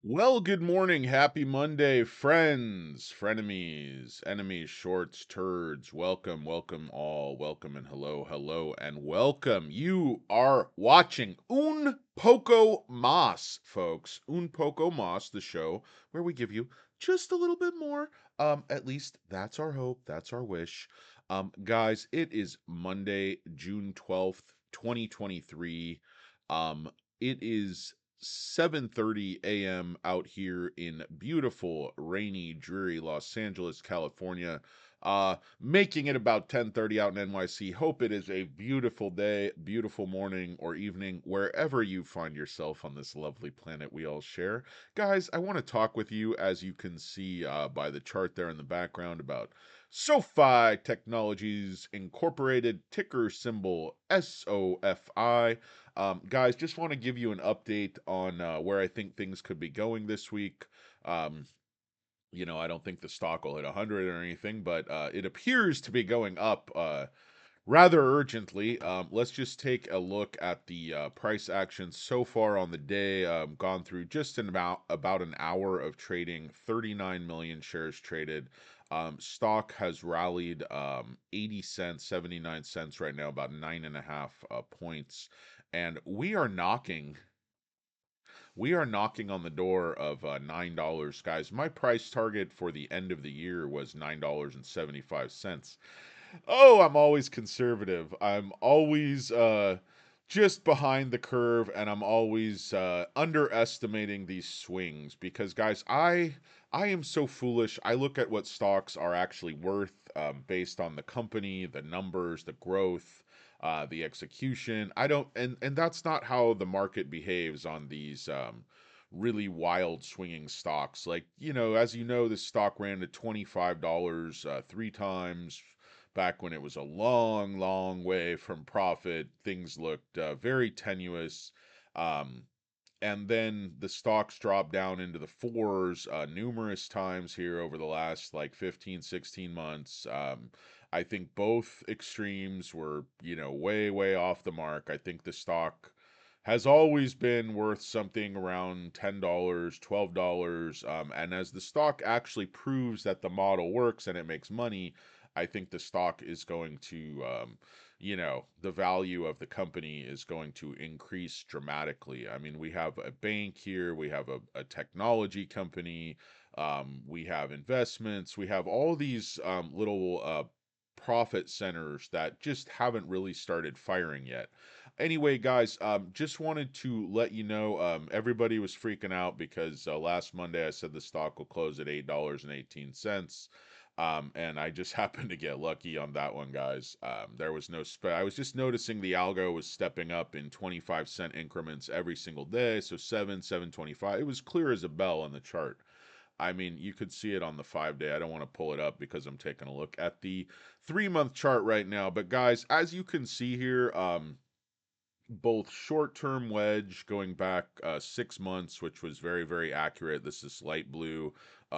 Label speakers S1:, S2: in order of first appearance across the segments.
S1: Well, good morning. Happy Monday, friends, frenemies, enemies, shorts, turds. Welcome, welcome all. Welcome and hello, hello, and welcome. You are watching Un Poco Mas, folks. Un Poco Mas, the show where we give you just a little bit more. At least that's our hope. That's our wish. Guys, it is Monday, June 12th, 2023. Um, it is 7:30 a.m. out here in beautiful, rainy, dreary Los Angeles, California. Making it about 10:30 out in NYC. Hope it is a beautiful day, beautiful morning or evening, wherever you find yourself on this lovely planet we all share. Guys, I want to talk with you, as you can see by the chart there in the background, about SOFI Technologies Incorporated, ticker symbol SOFI. Guys, just want to give you an update on where I think things could be going this week. Um, I don't think the stock will hit 100 or anything, but it appears to be going up rather urgently. Let's just take a look at the price action so far on the day. Gone through just in about an hour of trading, 39 million shares traded. Stock has rallied 80 cents, 79 cents right now, about 9.5 points. And we are knocking on the door of $9, guys. My price target for the end of the year was $9.75. Oh, I'm always conservative. I'm always just behind the curve, and I'm always underestimating these swings because, guys, I am so foolish. I look at what stocks are actually worth based on the company, the numbers, the growth, the execution. I don't, and that's not how the market behaves on these really wild swinging stocks. Like, as you know, this stock ran to $25 three times back when it was a long, long way from profit. Things looked very tenuous. Um, and then the stocks dropped down into the fours numerous times here over the last like 15, 16 months. I think both extremes were, way, way off the mark. I think the stock has always been worth something around $10, $12. And as the stock actually proves that the model works and it makes money, I think the stock is going to the value of the company is going to increase dramatically. I mean, we have a bank here, we have a technology company, we have investments, we have all these little profit centers that just haven't really started firing yet. Anyway, guys, just wanted to let you know everybody was freaking out because last Monday I said the stock will close at $8.18. And I just happened to get lucky on that one, guys. There was no I was just noticing the algo was stepping up in 25-cent increments every single day. So 7.25. It was clear as a bell on the chart. I mean, you could see it on the 5 day. I don't want to pull it up because I'm taking a look at the 3 month chart right now. But guys, as you can see here, both short-term wedge going back 6 months, which was very, very accurate. This is light blue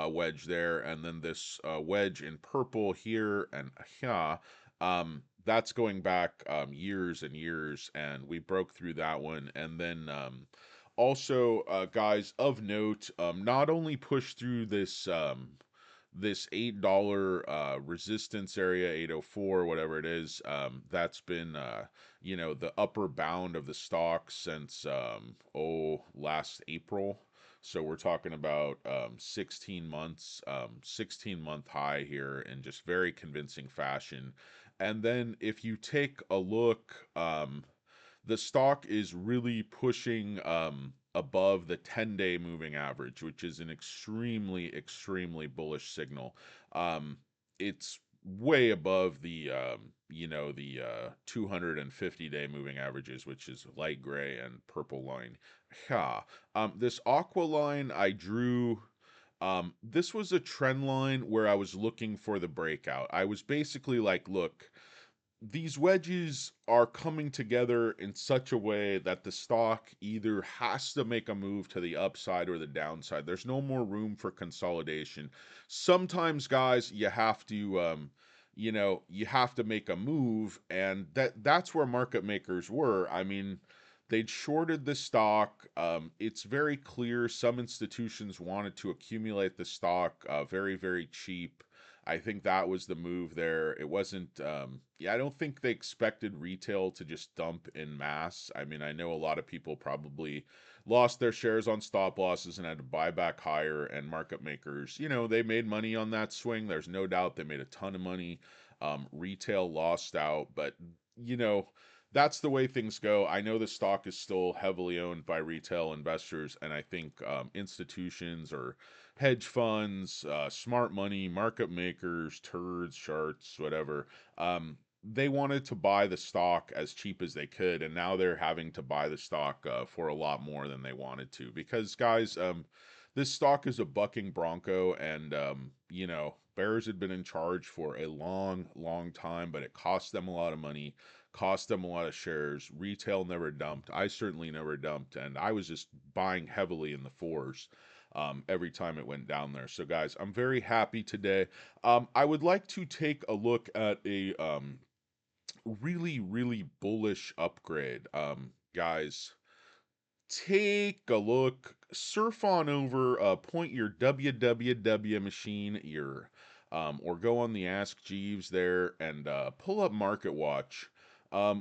S1: wedge there, and then this wedge in purple here and here. That's going back years and years, and we broke through that one. And then also, guys, of note, not only push through this $8 resistance area, 804, whatever it is. That's been the upper bound of the stock since last April. So we're talking about 16 months, 16-month high here in just very convincing fashion. And then if you take a look, the stock is really pushing above the 10-day moving average, which is an extremely, extremely bullish signal. It's way above the 250-day moving averages, which is light gray and purple line. Yeah. This aqua line I drew. This was a trend line where I was looking for the breakout. I was basically like, look, these wedges are coming together in such a way that the stock either has to make a move to the upside or the downside. There's no more room for consolidation. Sometimes, guys, you have to make a move, and that's where market makers were. I mean, they'd shorted the stock. It's very clear some institutions wanted to accumulate the stock very, very cheap. I think that was the move there. It wasn't, yeah, I don't think they expected retail to just dump in mass. I mean, I know a lot of people probably lost their shares on stop losses and had to buy back higher, and market makers, they made money on that swing. There's no doubt they made a ton of money. Retail lost out, but, you know, that's the way things go. I know the stock is still heavily owned by retail investors, and I think institutions or hedge funds, smart money, market makers, turds, sharks, whatever, they wanted to buy the stock as cheap as they could, and now they're having to buy the stock for a lot more than they wanted to. Because, guys, this stock is a bucking bronco, and Bears had been in charge for a long, long time, but it cost them a lot of money, cost them a lot of shares. Retail never dumped. I certainly never dumped, and I was just buying heavily in the fours every time it went down there. So, guys, I'm very happy today. I would like to take a look at a really, really bullish upgrade. Guys, take a look, surf on over, point your www machine, or go on the Ask Jeeves there and pull up Market Watch,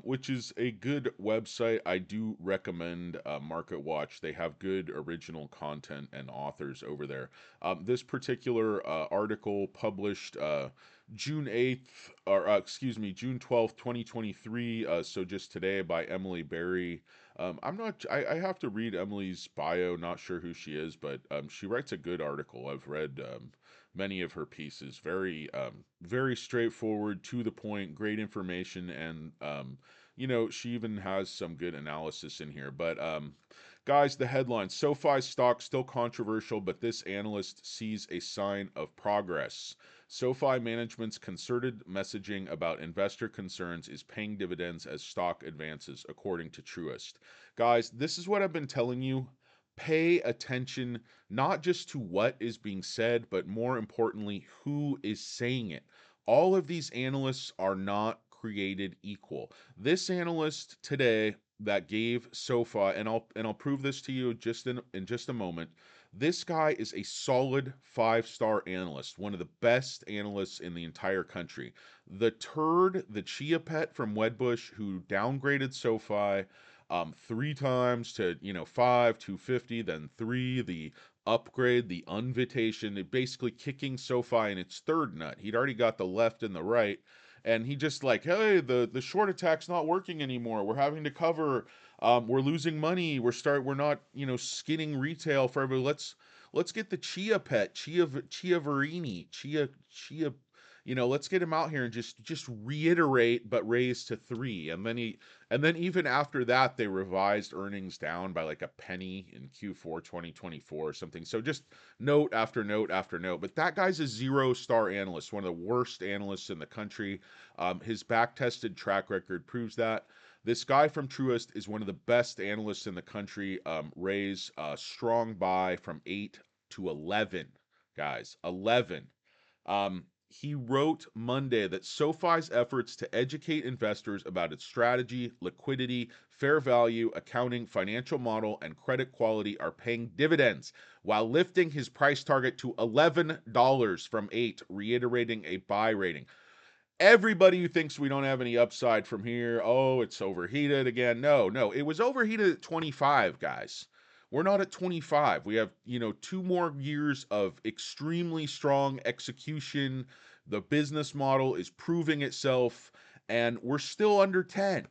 S1: which is a good website. I do recommend Market Watch. They have good original content and authors over there. This particular article published June 8th, or excuse me, June 12th, 2023. So just today, by Emily Berry. I'm not. I have to read Emily's bio. Not sure who she is, but she writes a good article. I've read many of her pieces. Very, very straightforward, to the point, great information, and she even has some good analysis in here. But guys, the headline: SoFi stock still controversial, but this analyst sees a sign of progress. SoFi management's concerted messaging about investor concerns is paying dividends as stock advances, according to Truist. Guys, this is what I've been telling you. Pay attention not just to what is being said, but more importantly, who is saying it. All of these analysts are not created equal. This analyst today that gave SoFi, and I'll prove this to you just in just a moment. This guy is a solid 5-star analyst, one of the best analysts in the entire country. The turd, the Chia pet from Wedbush, who downgraded SoFi 3 times to 250, then 3, the upgrade, the invitation, basically kicking SoFi in its third nut. He'd already got the left and the right, and he just like, hey, the short attack's not working anymore. We're having to cover. We're losing money. We're not skinning retail for everybody. Let's get the Chia pet, Chia Verini, Chia. Let's get him out here and just reiterate, but raise to 3. And then even after that, they revised earnings down by like a penny in Q4 2024 or something. So just note after note after note. But that guy's a 0-star analyst, one of the worst analysts in the country. His back-tested track record proves that. This guy from Truist is one of the best analysts in the country. Raise strong buy from 8 to 11, guys. 11. He wrote Monday that SoFi's efforts to educate investors about its strategy, liquidity, fair value, accounting, financial model, and credit quality are paying dividends, while lifting his price target to $11 from 8, reiterating a buy rating. Everybody who thinks we don't have any upside from here, oh, it's overheated again. No, it was overheated at 25, guys. We're not at 25. We have, 2 more years of extremely strong execution. The business model is proving itself, and we're still under 10.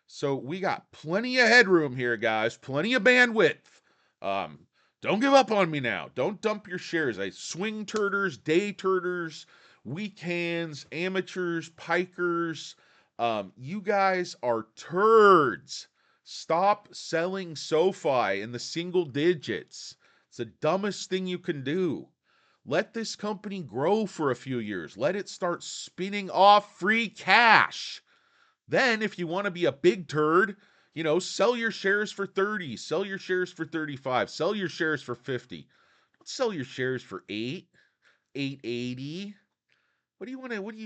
S1: So we got plenty of headroom here, guys. Plenty of bandwidth. Um, don't give up on me now. Don't dump your shares. Swing turders, day turders, weekends, amateurs, pikers. You guys are turds. Stop selling SoFi in the single digits. It's the dumbest thing you can do. Let this company grow for a few years. Let it start spinning off free cash. Then, if you want to be a big turd, sell your shares for 30, sell your shares for 35, sell your shares for 50. Don't sell your shares for 8, 880. What do you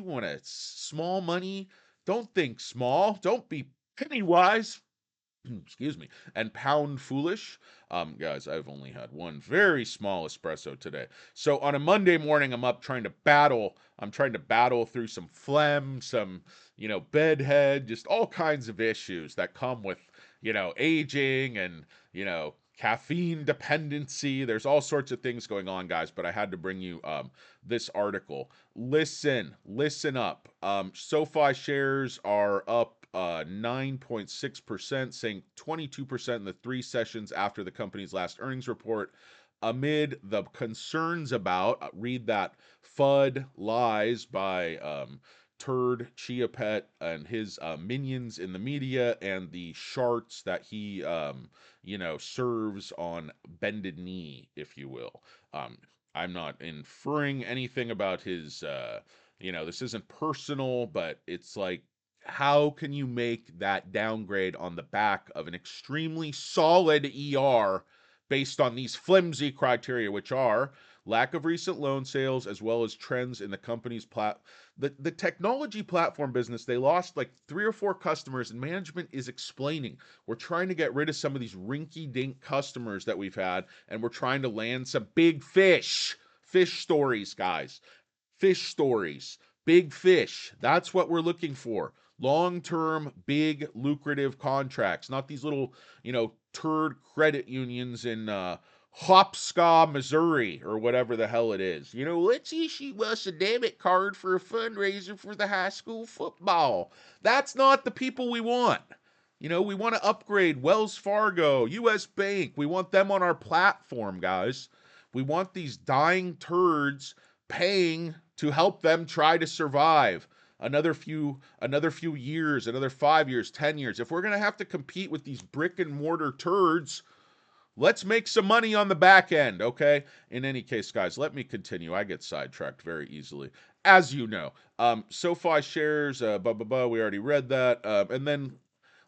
S1: want to small money? Don't think small. Don't be penny wise. excuse me, and Pound Foolish. Guys, I've only had one very small espresso today. So on a Monday morning, I'm up trying to battle. I'm trying to battle through some phlegm, some, bedhead, just all kinds of issues that come with, aging and, caffeine dependency. There's all sorts of things going on, guys, but I had to bring you this article. Listen up. SoFi shares are up 9.6%, saying 22% in the 3 sessions after the company's last earnings report, amid the concerns about, read that, FUD lies by Turd, Chia and his minions in the media, and the sharts that he, serves on bended knee, if you will. Um, I'm not inferring anything about his, this isn't personal, but it's like, how can you make that downgrade on the back of an extremely solid ER based on these flimsy criteria, which are lack of recent loan sales as well as trends in the company's the technology platform business? They lost like 3 or 4 customers, and management is explaining we're trying to get rid of some of these rinky-dink customers that we've had, and we're trying to land some big fish stories, guys. Fish stories, big fish. That's what we're looking for. Long-term, big, lucrative contracts, not these little, turd credit unions in Hopska, Missouri, or whatever the hell it is. Let's issue us a debit card for a fundraiser for the high school football. That's not the people we want. We want to upgrade Wells Fargo, US Bank. We want them on our platform, guys. We want these dying turds paying to help them try to survive another few years, another 5 years, 10 years. If we're going to have to compete with these brick and mortar turds, let's make some money on the back end, okay? In any case, guys, let me continue. I get sidetracked very easily, as you know. SoFi shares, we already read that. And then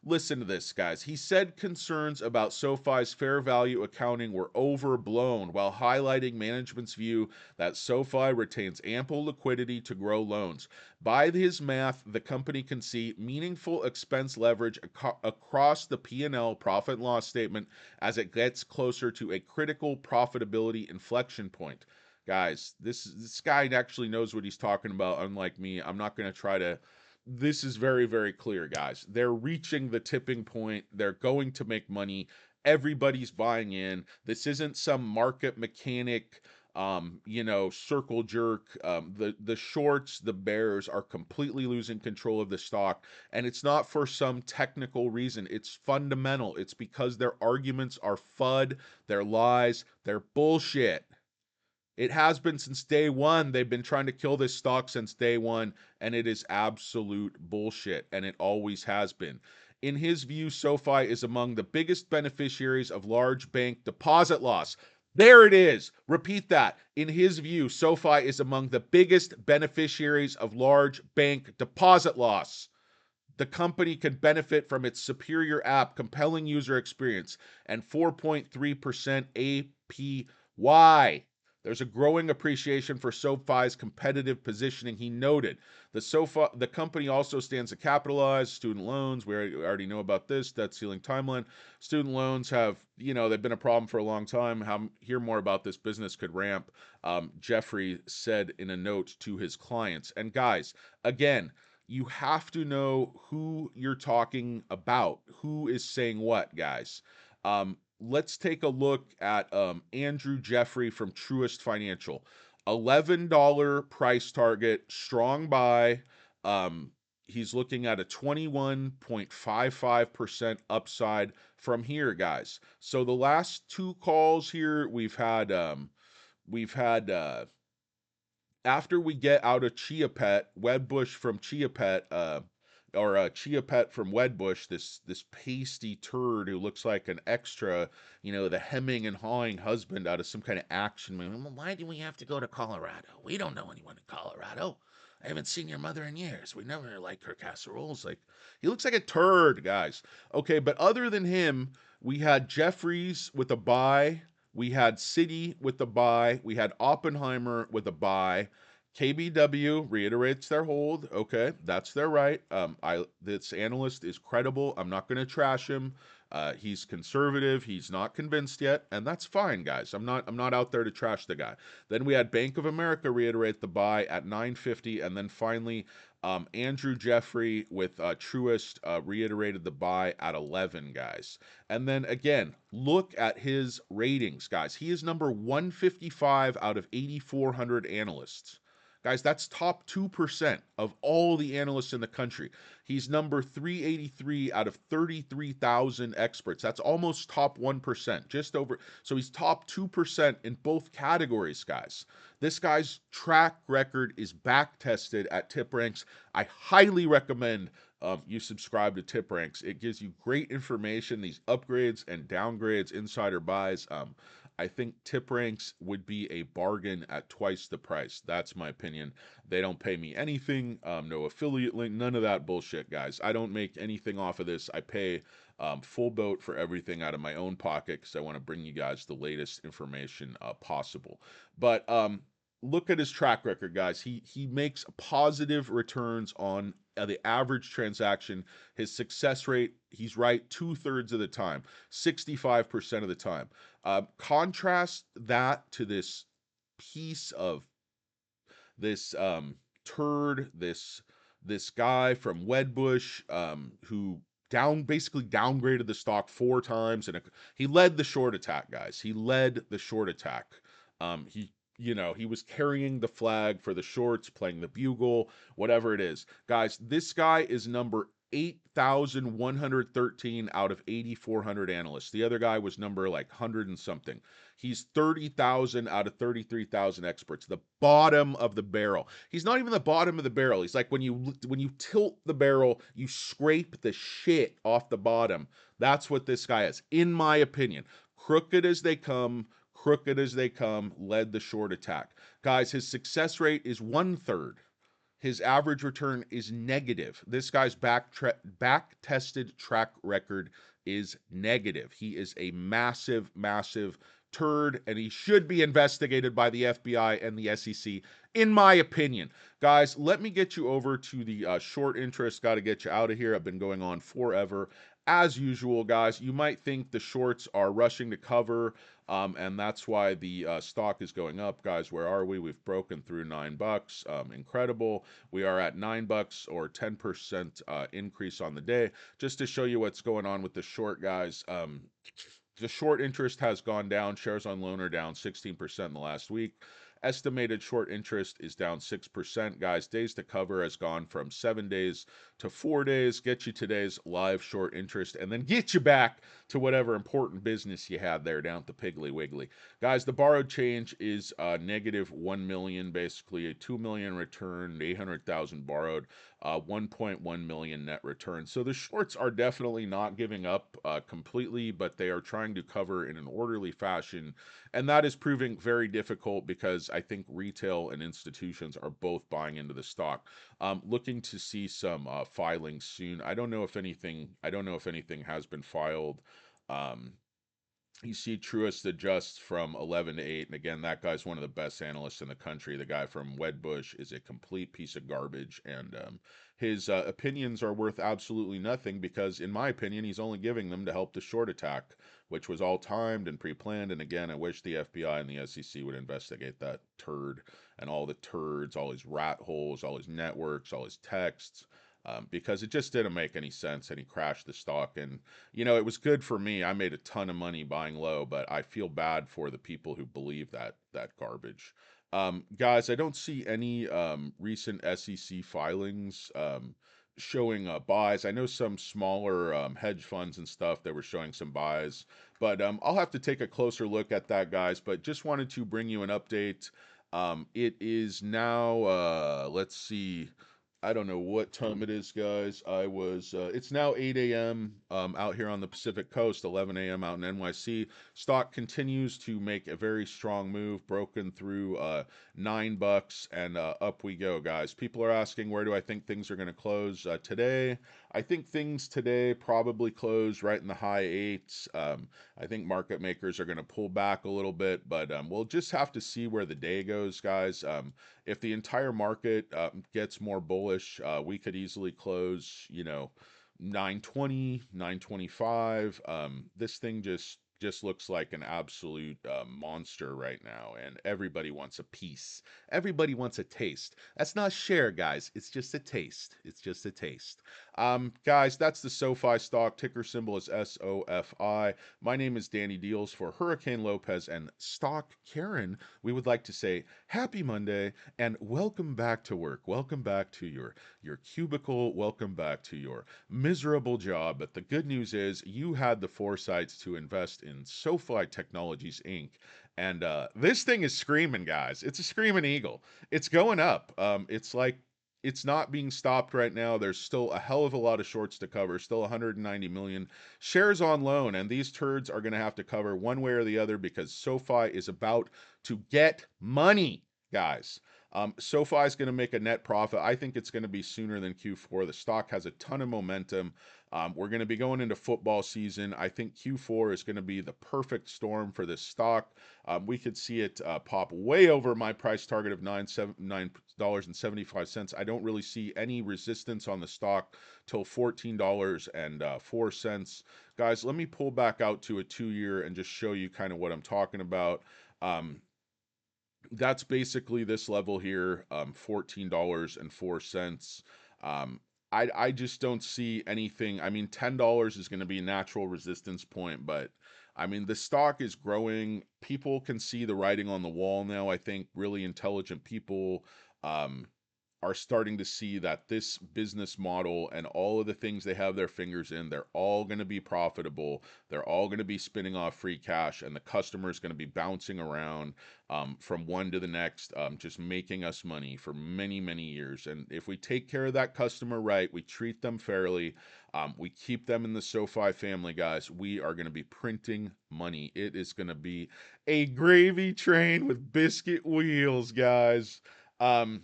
S1: listen to this, guys. He said concerns about SoFi's fair value accounting were overblown while highlighting management's view that SoFi retains ample liquidity to grow loans. By his math, the company can see meaningful expense leverage across the P&L profit and loss statement as it gets closer to a critical profitability inflection point. Guys, this guy actually knows what he's talking about, unlike me. I'm not going to try to. This is very, very clear, guys. They're reaching the tipping point. They're going to make money. Everybody's buying in. This isn't some market mechanic, circle jerk. The shorts, the bears are completely losing control of the stock. And it's not for some technical reason. It's fundamental. It's because their arguments are FUD, they're lies, they're bullshit. It has been since day one. They've been trying to kill this stock since day one, and it is absolute bullshit, and it always has been. In his view, SoFi is among the biggest beneficiaries of large bank deposit loss. There it is. Repeat that. In his view, SoFi is among the biggest beneficiaries of large bank deposit loss. The company can benefit from its superior app, compelling user experience, and 4.3% APY. There's a growing appreciation for SoFi's competitive positioning, he noted. The company also stands to capitalize student loans. We already know about this, debt ceiling timeline. Student loans have, they've been a problem for a long time. Hear more about this business could ramp, Jeffrey said in a note to his clients. And guys, again, you have to know who you're talking about, who is saying what, guys. Let's take a look at Andrew Jeffrey from Truist Financial. $11 price target, strong buy. He's looking at a 21.55% upside from here, guys. So the last 2 calls here, we've had after we get out of Chia Wedbush from Chia or Chia from Wedbush, this pasty turd who looks like an extra, the hemming and hawing husband out of some kind of action movie. Well, why do we have to go to Colorado? We don't know anyone in Colorado. I haven't seen your mother in years. We never liked her casseroles. Like, he looks like a turd, guys. Okay, but other than him, we had Jeffries with a buy. We had Citi with the buy. We had Oppenheimer with a buy. KBW reiterates their hold. Okay, that's their right. This analyst is credible. I'm not going to trash him. He's conservative. He's not convinced yet, and that's fine, guys. I'm not out there to trash the guy. Then we had Bank of America reiterate the buy at 950, and then finally Andrew Jeffrey with Truist reiterated the buy at 11, guys. And then again, look at his ratings, guys. He is number 155 out of 8,400 analysts. Guys, that's top 2% of all the analysts in the country. He's number 383 out of 33,000 experts. That's almost top 1%, just over. So he's top 2% in both categories, guys. This guy's track record is back tested at Tip Ranks. I highly recommend you subscribe to Tip Ranks. It gives you great information, these upgrades and downgrades, insider buys. I think Tip Ranks would be a bargain at twice the price. That's my opinion. They don't pay me anything, no affiliate link, none of that bullshit, guys. I don't make anything off of this. I pay full boat for everything out of my own pocket because I want to bring you guys the latest information possible. But look at his track record, guys. He makes positive returns on the average transaction. His success rate, he's right 2/3 of the time, 65% of the time. Contrast that to this piece of this turd, this guy from Wedbush, who basically downgraded the stock 4 times, and he led the short attack, guys. He led the short attack. He was carrying the flag for the shorts, playing the bugle, whatever it is. Guys, this guy is number 8,113 out of 8,400 analysts. The other guy was number like 100 and something. He's 30,000 out of 33,000 experts. The bottom of the barrel. He's not even the bottom of the barrel. He's like when you tilt the barrel, you scrape the shit off the bottom. That's what this guy is, in my opinion. Crooked as they come, led the short attack. Guys, his success rate is 1/3. His average return is negative. This guy's back-tested track record is negative. He is a massive, massive turd, and he should be investigated by the FBI and the SEC, in my opinion. Guys, let me get you over to the short interest. Got to get you out of here. I've been going on forever. As usual, guys, you might think the shorts are rushing to cover, and that's why the stock is going up. Guys, where are we? We've broken through $9. Incredible. We are at $9 or 10% increase on the day. Just to show you what's going on with the short, guys. The short interest has gone down. Shares on loan are down 16% in the last week. Estimated short interest is down 6%. Guys, days to cover has gone from 7 days to 4 days. Get you today's live short interest and then get you back to whatever important business you had there down at the Piggly Wiggly. Guys, the borrowed change is negative 1 million, basically a 2 million return, 800,000 borrowed, 1.1 million net return. So the shorts are definitely not giving up completely, but they are trying to cover in an orderly fashion. And that is proving very difficult because I think retail and institutions are both buying into the stock. Looking to see some filings soon. I don't know if anything has been filed. Um, you see Truist adjusts from 11 to 8. And again, that guy's one of the best analysts in the country. The guy from Wedbush is a complete piece of garbage. And his opinions are worth absolutely nothing because, in my opinion, he's only giving them to help the short attack, which was all timed and pre-planned. And again, I wish the FBI and the SEC would investigate that turd and all the turds, all his rat holes, all his networks, all his texts. Because it just didn't make any sense, and he crashed the stock. And it was good for me. I made a ton of money buying low, but I feel bad for the people who believe that garbage. Guys, I don't see any recent SEC filings showing buys. I know some smaller hedge funds and stuff that were showing some buys, but I'll have to take a closer look at that, guys. But just wanted to bring you an update. It is now, let's see. I don't know what time it is, guys. It's now 8 a.m. Out here on the Pacific Coast, 11 a.m. out in NYC. Stock continues to make a very strong move, broken through $9, and up we go, guys. People are asking, where do I think things are going to close today? I think things today probably close right in the high 8s. I think market makers are going to pull back a little bit, but we'll just have to see where the day goes, guys. If the entire market gets more bullish, we could easily close, 920, 925. This thing just looks like an absolute monster right now, and everybody wants a piece. Everybody wants a taste. That's not share, guys. It's just a taste. It's just a taste. Guys, that's the SoFi stock. Ticker symbol is SOFI. My name is DannyDealz for Hurricane Lopez and Stock Karen. We would like to say happy Monday and welcome back to work. Welcome back to your cubicle. Welcome back to your miserable job. But the good news is you had the foresight to invest in SoFi Technologies Inc. And this thing is screaming, guys. It's a screaming eagle. It's going up. It's like it's not being stopped right now. There's still a hell of a lot of shorts to cover, still 190 million shares on loan. And these turds are going to have to cover one way or the other because SoFi is about to get money, guys. SoFi is going to make a net profit. I think it's going to be sooner than Q4. The stock has a ton of momentum. We're going to be going into football season. I think Q4 is going to be the perfect storm for this stock. We could see it pop way over my price target of $9.75. I don't really see any resistance on the stock till $14.04. Guys, let me pull back out to a 2-year and just show you kind of what I'm talking about. That's basically this level here, $14.04. I just don't see anything. I mean, $10 is going to be a natural resistance point, but I mean, the stock is growing. People can see the writing on the wall now. I think really intelligent people um, are starting to see that this business model and all of the things they have their fingers in, they're all going to be profitable. They're all going to be spinning off free cash, and the customer is going to be bouncing around from one to the next, just making us money for many, many years. And if we take care of that customer right, we treat them fairly, we keep them in the SoFi family, guys, we are going to be printing money. It is going to be a gravy train with biscuit wheels, guys. Um,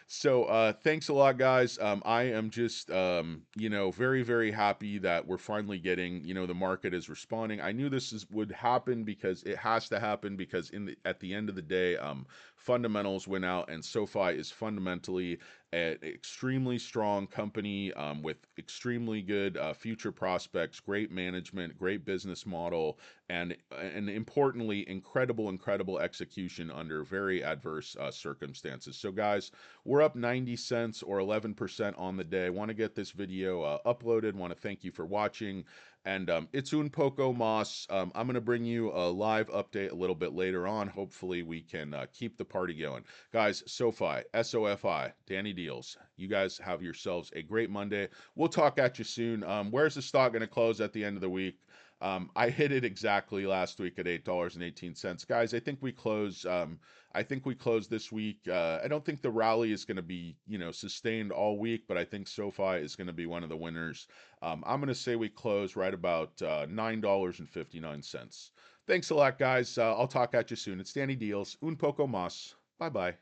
S1: so thanks a lot, guys. I am just very, very happy that we're finally getting, the market is responding. I knew would happen because it has to happen because at the end of the day, fundamentals went out, and SoFi is fundamentally an extremely strong company with extremely good future prospects, great management, great business model, and importantly, incredible execution under very adverse circumstances. So, guys, we're up 90 cents or 11% on the day. Want to get this video uploaded. Want to thank you for watching. And it's un poco mas. I'm going to bring you a live update a little bit later on. Hopefully, we can keep the party going. Guys, SoFi, SOFI, DannyDealz. You guys have yourselves a great Monday. We'll talk at you soon. Where's the stock going to close at the end of the week? I hit it exactly last week at $8.18. Guys, I think we close. I think we close this week. I don't think the rally is going to be, sustained all week, but I think SoFi is going to be one of the winners. I'm going to say we close right about $9.59. Thanks a lot, guys. I'll talk at you soon. It's DannyDealz. Un poco mas. Bye bye.